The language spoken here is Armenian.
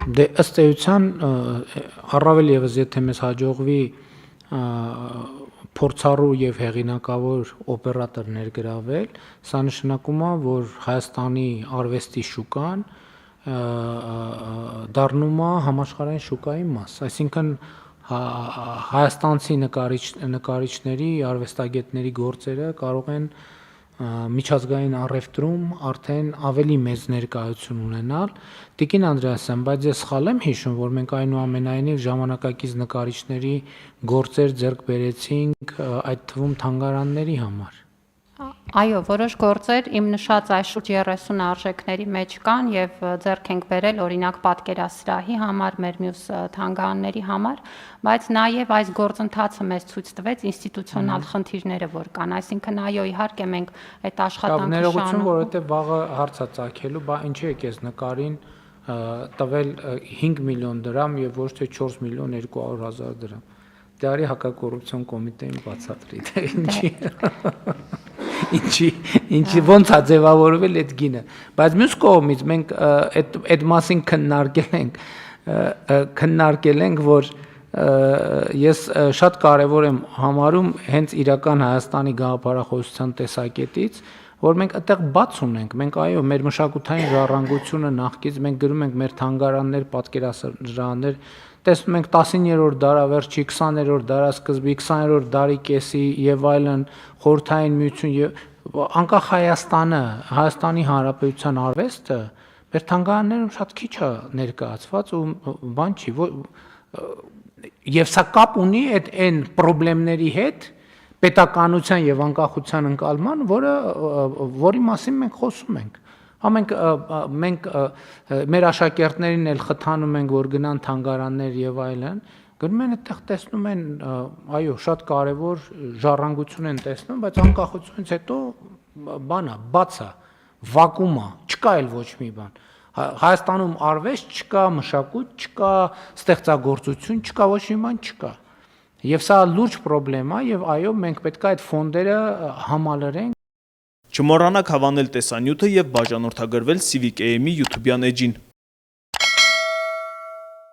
Դե ըստ էության առավել եւս եթե մեզ հաջողվի փորձառու եւ հեղինակավոր օպերատոր ներգրավել, սա նշանակում է, որ Հայաստանի արվեստի շուկան դառնում է համաշխարհային շուկայի մաս, այսինքն հայաստանցի նկարիչների, արվեստագետների գործերը կարող են միջազգային առևտրում արդեն ավելի մեծ ներկայություն ունենալ։ Տիկին Անդրեասյան, բայց ես սխալ եմ հիշում, որ մենք այնուամենայնիվ ժամանակակից նկարիչների գործեր ձեռք բերեցինք, այդ թվում թանգարանների համար։ Այո, որոշ գործեր իմ նշած այս շուրջ 30 արժեքների մեջ կան եւ ձեռք ենք բերել օրինակ պատկերասրահի համար, մեր մյուս թանգարանների համար, բայց նաեւ այս գործընթացը մեզ ցույց տվեց ինստիտուցիոնալ խնդիրները, որ կան, այսինքն այո, իհարկե մենք այդ աշխատանքը ներողություն, որովհետեւ վաղը հարց է ծագելու, բա ինչի է քեզ նկարին տվել 5 միլիոն դրամ եւ ոչ թե 4 միլիոն 200 հազար դրամ։ Դե արի հակակոռուպցիոն կոմիտեին բացատրի, թե ինչի ոնց է ձևավորվել այդ գինը, բայց մյուս կողմից մենք այդ մասին քննարկել ենք, որ ես շատ կարևոր եմ համարում հենց իրական Հայաստանի գաղափարախոսության տեսակետից, որ մենք այդտեղ բաց ունենք, մենք այո, մեր մշակութային ժառանգությունը նախկից մենք գրում ենք մեր թանգարաններ, պատկերասրահներ, տեսնում ենք 19-րդ դարավերջի, 20-րդ դարասկզբի, 20-րդ դարի կեսի եւ այլն խորհրդային միություն եւ անկախ Հայաստանը, Հայաստանի Հանրապետության արվեստը մեր թանգարաններում շատ քիչ է ներկայացված ու բան չի, եւ սա կապ ունի այն խնդիրների հետ պետականության եւ անկախության ընկալման, որի մասին մենք խոսում ենք։ Մենք մեր աշակերտներին էլ խթանում ենք, որ գնան թանգարաններ եւ այլն, գնում են այդտեղ տեսնում են, այո, շատ կարեւոր ժառանգություն են տեսնում, բայց անկախությունից հետո բանա, բաց է, վակուում է, չկա էլ ոչ մի բան։ Հայաստանում արվեստ չկա, մշակույթ չկա, ստեղծագործություն չկա, ոչ մի բան չկա։ Եվ սա լուրջ խնդրեմ է եւ այո, մենք պետք է այդ ֆոնդերը համալրենք։ Չմոռանաք հավանել տեսանյութը եւ բաժանորդագրվել Civic AM-ի YouTube-յան էջին։